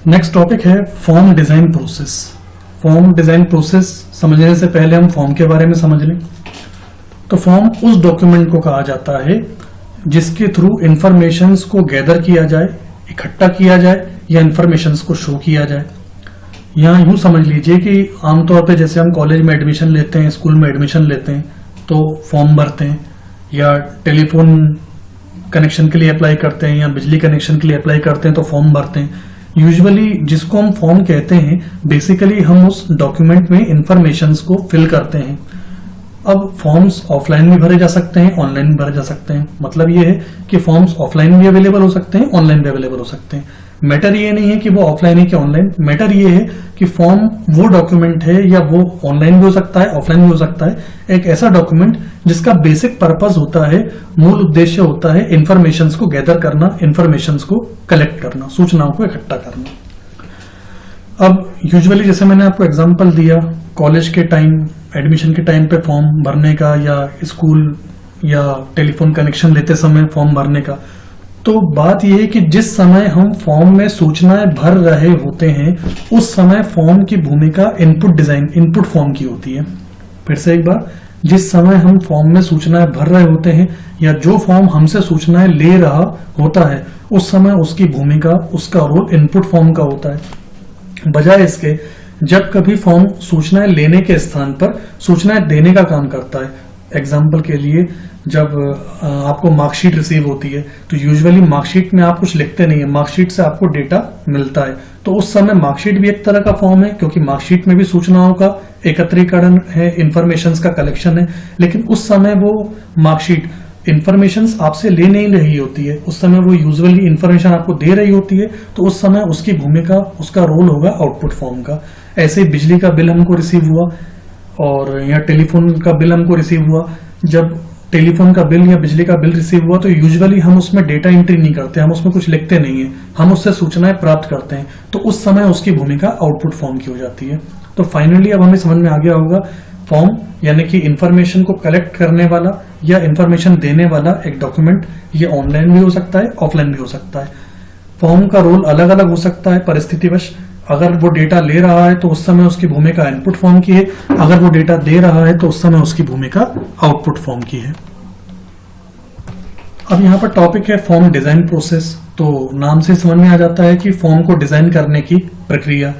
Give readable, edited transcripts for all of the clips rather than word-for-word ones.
Next topic है form design process. Form design process समझने से पहले हम फॉर्म के बारे में समझ लें। तो फॉर्म उस डॉक्यूमेंट को कहा जाता है जिसके थ्रू इंफॉर्मेशंस को गैदर किया जाए, इकट्ठा किया जाए या इंफॉर्मेशंस को शो किया जाए। यहाँ यूं समझ लीजिए कि आमतौर पे जैसे हम कॉलेज में एडमिशन लेते हैं, स्कूल में एडमिशन लेते हैं तो फॉर्म भरते हैं, या टेलीफोन कनेक्शन के लिए अप्लाई करते हैं या बिजली कनेक्शन के लिए अप्लाई करते हैं तो फॉर्म भरते हैं। यूजुअली जिसको हम फॉर्म कहते हैं, बेसिकली हम उस डॉक्यूमेंट में इंफॉर्मेशंस को फिल करते हैं। अब फॉर्म्स ऑफलाइन भी भरे जा सकते हैं, ऑनलाइन भी भरे जा सकते हैं। मतलब ये है कि फॉर्म्स ऑफलाइन भी अवेलेबल हो सकते हैं, ऑनलाइन भी अवेलेबल हो सकते हैं। मैटर ये नहीं है कि वो ऑफलाइन है कि ऑनलाइन, मैटर ये है कि फॉर्म वो डॉक्यूमेंट है या वो ऑनलाइन भी हो सकता है, ऑफलाइन भी हो सकता है, एक ऐसा डॉक्यूमेंट जिसका बेसिक पर्पस होता है, मूल उद्देश्य होता है इंफॉर्मेशंस को गैदर करना, इंफॉर्मेशंस को कलेक्ट करना, सूचनाओं को इकट्ठा करना। अब यूजुअली जैसे मैंने आपको एग्जांपल दिया कॉलेज के टाइम, एडमिशन के टाइम पे फॉर्म भरने का, या स्कूल या टेलीफोन कनेक्शन लेते समय फॉर्म भरने का, तो बात यह है कि जिस समय हम फॉर्म में सूचनाएं भर रहे होते हैं उस समय फॉर्म की भूमिका इनपुट डिजाइन, इनपुट फॉर्म की होती है। फिर से एक बार, जिस समय हम फॉर्म में सूचनाएं भर रहे होते हैं या जो फॉर्म हमसे सूचनाएं ले रहा होता है उस समय उसकी भूमिका, उसका रोल इनपुट फॉर्म का होता है। बजाय इसके जब कभी फॉर्म सूचनाएं लेने के स्थान पर सूचनाएं देने का काम करता है। एग्जाम्पल के लिए, जब आपको मार्कशीट रिसीव होती है तो यूजुअली मार्कशीट में आप कुछ लिखते नहीं है, मार्कशीट से आपको डेटा मिलता है, तो उस समय मार्कशीट भी एक तरह का फॉर्म है, क्योंकि मार्कशीट में भी सूचनाओं का एकत्रीकरण है, इंफॉर्मेशंस का कलेक्शन है। लेकिन उस समय वो मार्कशीट इंफॉर्मेशंस आपसे ले नहीं रही होती है, उस समय वो यूजुअली इंफॉर्मेशन आपको दे रही होती है, तो उस समय उसकी भूमिका, उसका रोल होगा आउटपुट फॉर्म का। ऐसे ही बिजली का बिल हमको रिसीव हुआ और या टेलीफोन का बिल हमको रिसीव हुआ। जब टेलीफोन का बिल या बिजली का बिल रिसीव हुआ तो यूजुअली हम उसमें डेटा एंट्री नहीं करते, हम उसमें कुछ लिखते नहीं है, हम उससे सूचनाएं प्राप्त करते हैं, तो उस समय उसकी भूमिका आउटपुट फॉर्म की हो जाती है। तो फाइनली अब हमें समझ में आ गया होगा, फॉर्म यानी कि इंफॉर्मेशन को कलेक्ट करने वाला या इंफॉर्मेशन देने वाला एक डॉक्यूमेंट, ये ऑनलाइन भी हो सकता है, ऑफलाइन भी हो सकता है। फॉर्म का रोल अलग अलग हो सकता है परिस्थितिवश। अगर वो डेटा ले रहा है तो उस समय उसकी भूमिका इनपुट फॉर्म की है, अगर वो डेटा दे रहा है तो उस समय उसकी भूमिका आउटपुट फॉर्म की है। अब यहाँ पर टॉपिक है फॉर्म डिजाइन प्रोसेस। तो नाम से समझ में आ जाता है कि फॉर्म को डिजाइन करने की प्रक्रिया।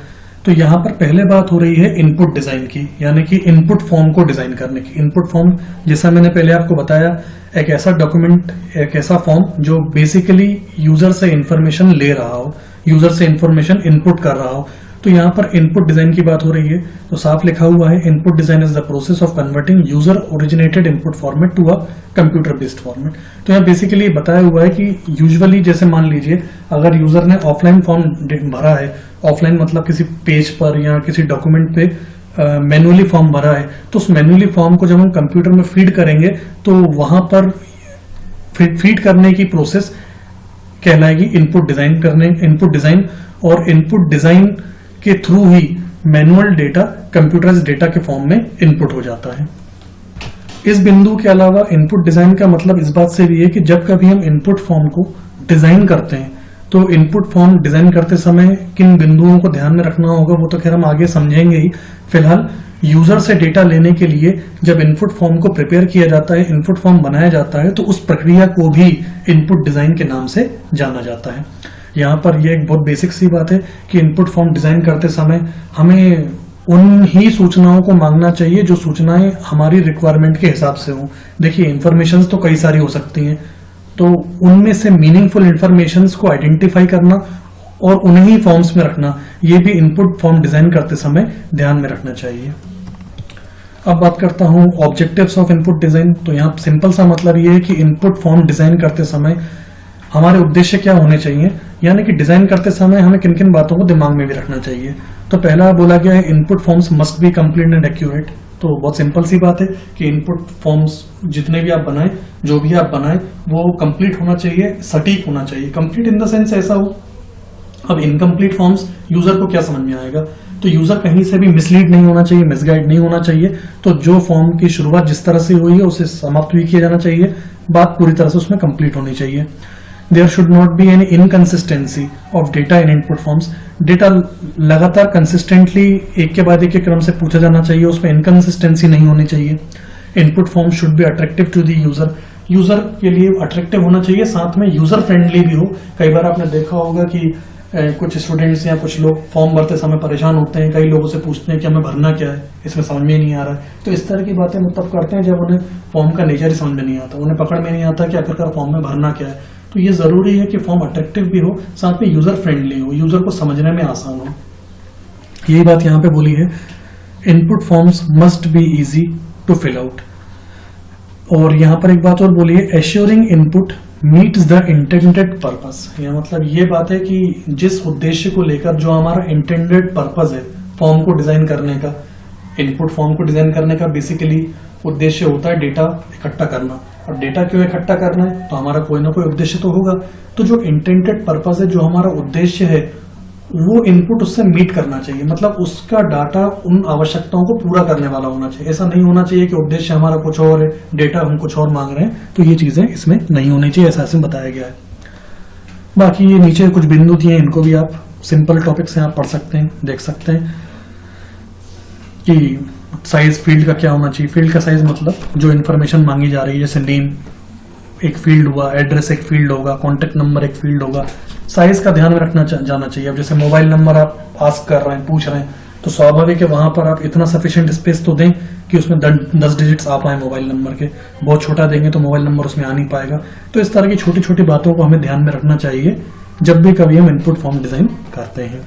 तो यहाँ पर पहले बात हो रही है इनपुट डिजाइन की, यानी कि इनपुट फॉर्म को डिजाइन करने की। इनपुट फॉर्म, जैसा मैंने पहले आपको बताया, एक ऐसा डॉक्यूमेंट, एक ऐसा फॉर्म जो बेसिकली यूजर से इंफॉर्मेशन ले रहा हो, यूजर से इंफॉर्मेशन इनपुट कर रहा हो। तो यहाँ पर इनपुट डिजाइन की बात हो रही है, तो साफ लिखा हुआ है, input design is the process of converting user originated input format to a computer based format. तो यहाँ बेसिकली बताया हुआ है कि यूजुअली जैसे मान लीजिए अगर यूजर ने ऑफलाइन फॉर्म भरा है, ऑफलाइन मतलब किसी पेज पर या किसी डॉक्यूमेंट पे मैनुअली फॉर्म भरा है, तो उस मैनुअली फॉर्म को जब हम कंप्यूटर में फीड करेंगे तो वहां पर फीड करने की प्रोसेस कहलाएगी इनपुट डिजाइन करने, इनपुट डिजाइन। और इनपुट डिजाइन के थ्रू ही मैनुअल डेटा कंप्यूटराइज्ड डेटा के फॉर्म में इनपुट हो जाता है। इस बिंदु के अलावा इनपुट डिजाइन का मतलब इस बात से भी है कि जब कभी हम इनपुट फॉर्म को डिजाइन करते हैं तो इनपुट फॉर्म डिजाइन करते समय किन बिंदुओं को ध्यान में रखना होगा वो तो खैर हम आगे समझेंगे ही। फिलहाल यूजर से डेटा लेने के लिए जब इनपुट फॉर्म को प्रिपेयर किया जाता है, इनपुट फॉर्म बनाया जाता है, तो उस प्रक्रिया को भी इनपुट डिजाइन के नाम से जाना जाता है। यहाँ पर यह एक बहुत बेसिक सी बात है कि इनपुट फॉर्म डिजाइन करते समय हमें उन ही सूचनाओं को मांगना चाहिए जो सूचनाएं हमारी रिक्वायरमेंट के हिसाब से हों। देखिए, इंफॉर्मेशन तो कई सारी हो सकती हैं, तो उनमें से मीनिंगफुल इंफॉर्मेशंस को आइडेंटिफाई करना और उन्हीं फॉर्म्स में रखना, ये भी इनपुट फॉर्म डिजाइन करते समय ध्यान में रखना चाहिए। अब बात करता हूं ऑब्जेक्टिव्स ऑफ इनपुट डिजाइन। तो यहाँ सिंपल सा मतलब ये है कि इनपुट फॉर्म डिजाइन करते समय हमारे उद्देश्य क्या होने चाहिए, यानी कि डिजाइन करते समय हमें किन किन बातों को दिमाग में भी रखना चाहिए। तो पहला बोला गया है input forms must B complete and accurate. तो बहुत सिंपल सी बात है कि इनपुट फॉर्म्स जितने भी आप बनाएं, जो भी आप बनाएं, वो कंप्लीट होना चाहिए, सटीक होना चाहिए। कंप्लीट इन द सेंस ऐसा हो, अब इनकम्प्लीट फॉर्म्स यूजर को क्या समझ में आएगा, तो यूजर कहीं से भी मिसलीड नहीं होना चाहिए, मिसगाइड नहीं होना चाहिए। तो जो फॉर्म की शुरुआत जिस तरह से हुई है उसे समाप्त भी किया जाना चाहिए, बात पूरी तरह से उसमें कंप्लीट होनी चाहिए। There should not be any inconsistency of data in input forms. Data लगातार कंसिस्टेंटली एक के बाद एक के क्रम से पूछा जाना चाहिए, उसमें इनकंसिस्टेंसी नहीं होनी चाहिए। Input form should be attractive to the user, user के लिए अट्रैक्टिव होना चाहिए, साथ में यूजर फ्रेंडली भी हो। कई बार आपने देखा होगा कि कुछ स्टूडेंट्स या कुछ लोग फॉर्म भरते समय परेशान होते हैं, कई लोगों से पूछते हैं कि हमें भरना क्या है, इसमें समझ में नहीं आ रहा है। तो इस तरह की बातें वो तब करते हैं जब उन्हें फॉर्म का नेचर ही समझ में नहीं आता, उन्हें पकड़ में नहीं आता कि आखिरकार फॉर्म में भरना क्या है। तो ये जरूरी है कि फॉर्म अट्रैक्टिव भी हो, साथ में यूजर फ्रेंडली हो, यूजर को समझने में आसान हो। यही बात यहाँ पे बोली है, input forms must be easy to fill out. और यहाँ पर एक बात और बोली है, assuring input meets the intended purpose. यह मतलब ये बात है कि जिस उद्देश्य को लेकर, जो हमारा इंटेंडेड पर्पस है फॉर्म को डिजाइन करने का, इनपुट फॉर्म को डिजाइन करने का बेसिकली उद्देश्य होता है डेटा इकट्ठा करना। और डेटा क्यों इकट्ठा करना है, तो हमारा कोई ना कोई उद्देश्य तो होगा। तो जो इंटेंडेड पर्पस है, जो हमारा उद्देश्य है, वो इनपुट उससे मीट करना चाहिए, मतलब उसका डाटा उन आवश्यकताओं को पूरा करने वाला होना चाहिए। ऐसा नहीं होना चाहिए कि उद्देश्य हमारा कुछ और है, डेटा हम कुछ और मांग रहे हैं, तो ये चीजें इसमें नहीं होनी चाहिए, ऐसा इसमें बताया गया है। बाकी ये नीचे कुछ बिंदु दिए, इनको भी आप सिंपल टॉपिक से आप पढ़ सकते हैं, देख सकते हैं कि साइज फील्ड का क्या होना चाहिए। फील्ड का साइज मतलब जो इन्फॉर्मेशन मांगी जा रही है, जैसे नेम एक फील्ड हुआ, एड्रेस एक फील्ड होगा, कॉन्टेक्ट नंबर एक फील्ड होगा, साइज का ध्यान में रखना जाना चाहिए। अब जैसे मोबाइल नंबर आप आस्क कर रहे हैं, पूछ रहे हैं, तो स्वाभाविक है वहां पर आप इतना सफिशिएंट स्पेस तो दें कि उसमें 10 डिजिट्स आ पाए मोबाइल नंबर के। बहुत छोटा देंगे तो मोबाइल नंबर उसमें आ नहीं पाएगा। तो इस तरह की छोटी छोटी बातों को हमें ध्यान में रखना चाहिए जब भी कभी हम इनपुट फॉर्म डिजाइन करते हैं।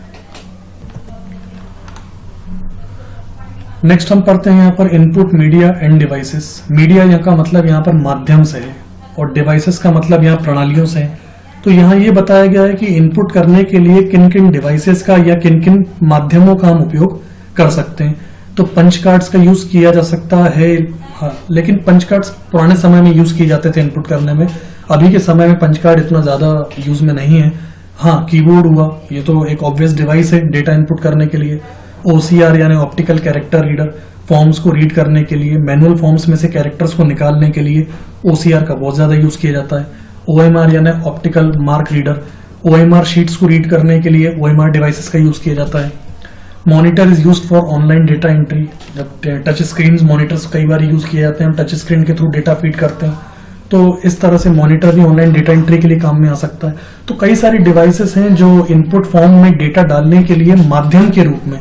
नेक्स्ट हम पढ़ते हैं यहाँ पर input media end devices. Media यहाँ का मतलब यहाँ पर माध्यम से है और डिवाइसेस का मतलब यहाँ प्रणालियों से है। तो यहाँ ये बताया गया है कि इनपुट करने के लिए किन किन डिवाइसेस का या किन किन माध्यमों का हम उपयोग कर सकते हैं। तो पंच कार्ड्स का यूज किया जा सकता है, हाँ, लेकिन पंच कार्ड्स पुराने समय में यूज किए जाते थे इनपुट करने में। अभी के समय में पंच कार्ड इतना ज्यादा यूज में नहीं है। हाँ, कीबोर्ड हुआ, ये तो एक ऑब्वियस डिवाइस है डेटा इनपुट करने के लिए। OCR यानी ऑप्टिकल कैरेक्टर रीडर, फॉर्म्स को रीड करने के लिए, मैनुअल फॉर्म्स में से कैरेक्टर्स को निकालने के लिए OCR का बहुत ज्यादा यूज किया जाता है। OMR यानी optical mark reader, OMR sheets को रीड करने के लिए OMR डिवाइसेस का यूज किया जाता है। Monitor is used for online data entry. जब टच स्क्रीन मॉनिटर्स कई बार यूज किए जाते हैं, हम टच स्क्रीन के थ्रू डेटा फीड करते हैं, तो इस तरह से मॉनिटर भी ऑनलाइन डेटा एंट्री के लिए काम में आ सकता है। तो कई सारी डिवाइसेस हैं जो इनपुट फॉर्म में डेटा डालने के लिए माध्यम के रूप में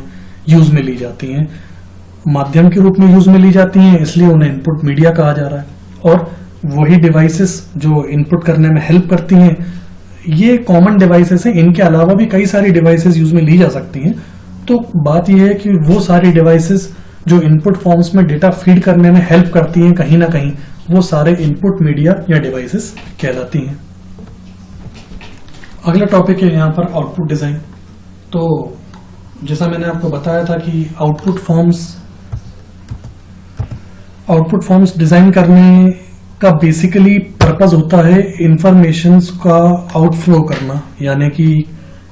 यूज में ली जाती हैं। माध्यम के रूप में यूज में ली जाती हैं, इसलिए उन्हें इनपुट मीडिया कहा जा रहा है। और वही डिवाइसेस जो इनपुट करने में हेल्प करती हैं, ये कॉमन डिवाइसेस हैं। इनके अलावा भी कई सारी डिवाइसेस यूज में ली जा सकती हैं। तो बात यह है कि वो सारी डिवाइसेस जो इनपुट फॉर्म्स में डेटा फीड करने में हेल्प करती हैं, कहीं ना कहीं वो सारे इनपुट मीडिया या डिवाइसेस कहलाती हैं। अगला टॉपिक है यहाँ पर आउटपुट डिजाइन। तो जैसा मैंने आपको बताया था कि आउटपुट फॉर्म्स डिजाइन करने का बेसिकली पर्पस होता है इंफॉर्मेशंस का आउटफ्लो करना। यानी कि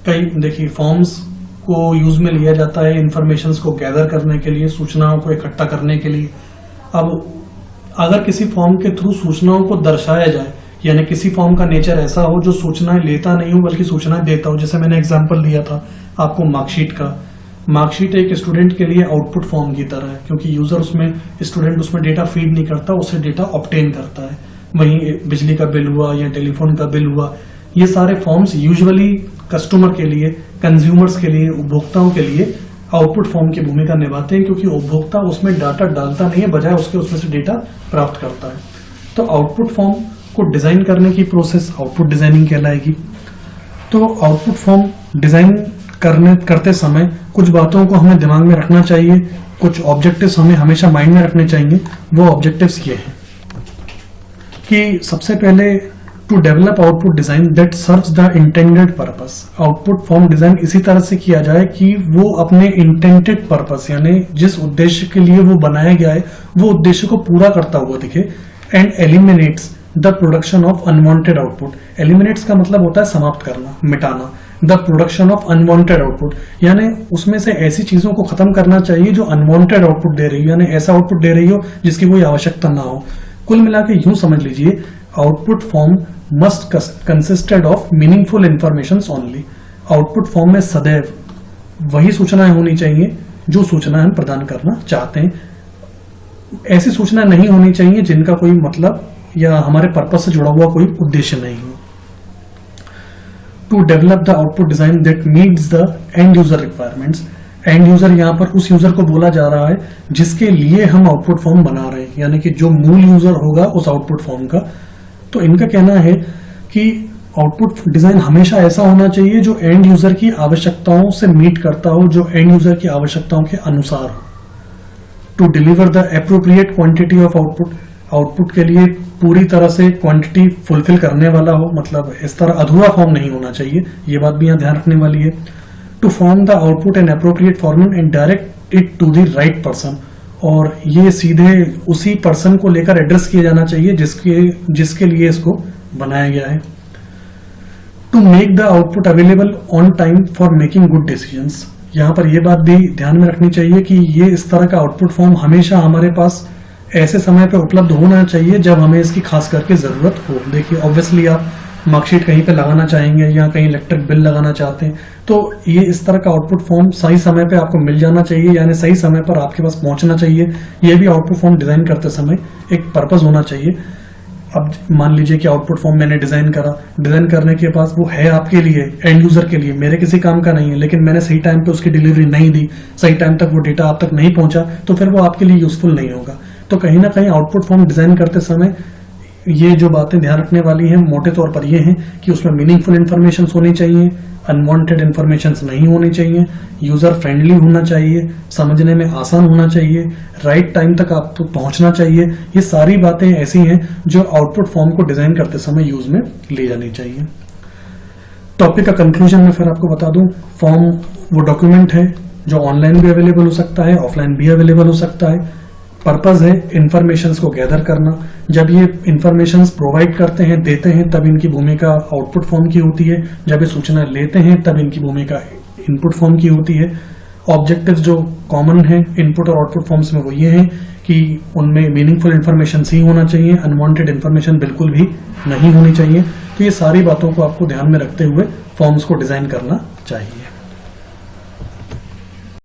कई देखिए फॉर्म्स को यूज में लिया जाता है इंफॉर्मेशंस को गैदर करने के लिए, सूचनाओं को इकट्ठा करने के लिए। अब अगर किसी फॉर्म के थ्रू सूचनाओं को दर्शाया जाए, यानी किसी फॉर्म का नेचर ऐसा हो जो सूचनाएं लेता नहीं हो बल्कि सूचनाएं देता हो, जैसे मैंने एग्जांपल दिया था आपको मार्कशीट का। मार्कशीट एक स्टूडेंट के लिए आउटपुट फॉर्म की तरह है, क्योंकि यूजर स्टूडेंट उसमें डेटा फीड नहीं करता, उससे डेटा ऑब्टेन करता है। वहीं बिजली का बिल हुआ या टेलीफोन का बिल हुआ, ये सारे फॉर्म्स यूजुअली कस्टमर के लिए, कंज्यूमर्स के लिए, उपभोक्ताओं के लिए आउटपुट फॉर्म की भूमिका निभाते हैं, क्योंकि उपभोक्ता उसमें डाटा डालता नहीं है, बजाय उसके उसमें से डेटा प्राप्त करता है। तो आउटपुट फॉर्म को डिजाइन करने की प्रोसेस आउटपुट डिजाइनिंग कहलाएगी। तो आउटपुट फॉर्म डिजाइन करते समय कुछ बातों को हमें दिमाग में रखना चाहिए, कुछ ऑब्जेक्टिव्स हमें हमेशा माइंड में रखने चाहिए। वो ऑब्जेक्टिव्स ये हैं कि सबसे पहले to develop output design that serves the intended purpose. Output form design इसी तरह से किया जाए कि वो अपने इंटेंडेड पर्पस यानी जिस उद्देश्य के लिए वो बनाया गया है वो उद्देश्य को पूरा करता हुआ दिखे। And eliminates the production of unwanted output. Eliminates का मतलब होता है समाप्त करना, मिटाना। The production of unwanted output यानी उसमें से ऐसी चीजों को खत्म करना चाहिए जो अनवांटेड आउटपुट दे रही हो, यानी ऐसा आउटपुट दे रही हो जिसकी कोई आवश्यकता ना हो। कुल मिला के यूं समझ लीजिए output form must consisted of meaningful informations only. Output form में सदैव वही सूचनाएं होनी चाहिए जो सूचना हम प्रदान करना चाहते हैं। ऐसी सूचना नहीं होनी चाहिए जिनका कोई मतलब या हमारे पर्पस से जुड़ा हुआ कोई उद्देश्य नहीं हो। To develop the output design that meets the end user requirements. End user यहां पर उस यूजर को बोला जा रहा है जिसके लिए हम आउटपुट फॉर्म बना रहे हैं, यानी कि जो मूल यूजर होगा उस आउटपुट फॉर्म का। तो इनका कहना है कि आउटपुट डिजाइन हमेशा ऐसा होना चाहिए जो एंड यूजर की आवश्यकताओं से मीट करता हो, जो एंड यूजर की आवश्यकताओं के अनुसार हो। To deliver the appropriate quantity of output. Output के लिए पूरी तरह से क्वांटिटी फुलफिल करने वाला हो, मतलब इस तरह अधूरा फॉर्म नहीं होना चाहिए, ये बात भी यहां ध्यान रखने वाली है। To form the output in appropriate format and direct it to the right person. और ये सीधे उसी पर्सन को लेकर एड्रेस किया जाना चाहिए जिसके लिए इसको बनाया गया है। To make the output available on time for making good decisions. यहां पर यह बात भी ध्यान में रखनी चाहिए कि ये इस तरह का आउटपुट फॉर्म हमेशा हमारे पास ऐसे समय पे उपलब्ध होना चाहिए जब हमें इसकी खास करके जरूरत हो। देखिए ऑब्वियसली आप मार्कशीट कहीं पे लगाना चाहेंगे या कहीं इलेक्ट्रिक बिल लगाना चाहते हैं, तो ये इस तरह का आउटपुट फॉर्म सही समय पे आपको मिल जाना चाहिए, यानी सही समय पर आपके पास पहुंचना चाहिए। ये भी आउटपुट फॉर्म डिजाइन करते समय एक पर्पस होना चाहिए। अब मान लीजिए कि आउटपुट फॉर्म मैंने डिजाइन करा, डिजाइन करने के पास वो है आपके लिए, एंड यूजर के लिए, मेरे किसी काम का नहीं है, लेकिन मैंने सही टाइम पे उसकी डिलीवरी नहीं दी, सही टाइम तक वो डेटा आप तक नहीं पहुंचा, तो फिर वो आपके लिए यूजफुल नहीं होगा। तो कहीं ना कहीं आउटपुट फॉर्म डिजाइन करते समय ये जो बातें ध्यान रखने वाली हैं मोटे तौर पर ये हैं कि उसमें मीनिंगफुल इंफॉर्मेशन होनी चाहिए, अनवांटेड इंफॉर्मेशन नहीं होनी चाहिए, यूजर फ्रेंडली होना चाहिए, समझने में आसान होना चाहिए, राइट टाइम तक आप तो पहुंचना चाहिए। ये सारी बातें ऐसी हैं जो आउटपुट फॉर्म को डिजाइन करते समय यूज में ली जानी चाहिए। टॉपिक का कंक्लूजन में फिर आपको बता दूं, फॉर्म वो डॉक्यूमेंट है जो ऑनलाइन भी अवेलेबल हो सकता है, ऑफलाइन भी अवेलेबल हो सकता है। पर्पज है इंफॉर्मेशंस को गैदर करना। जब ये इंफॉर्मेशंस प्रोवाइड करते हैं, देते हैं, तब इनकी भूमिका आउटपुट फॉर्म की होती है। जब ये सूचना लेते हैं तब इनकी भूमिका इनपुट फॉर्म की होती है। ऑब्जेक्टिव्स जो कॉमन है इनपुट और आउटपुट फॉर्म्स में वो ये हैं कि उनमें मीनिंगफुल इंफॉर्मेशन ही होना चाहिए, अनवांटेड इंफॉर्मेशन बिल्कुल भी नहीं होनी चाहिए। तो ये सारी बातों को आपको ध्यान में रखते हुए फॉर्म्स को डिजाइन करना चाहिए।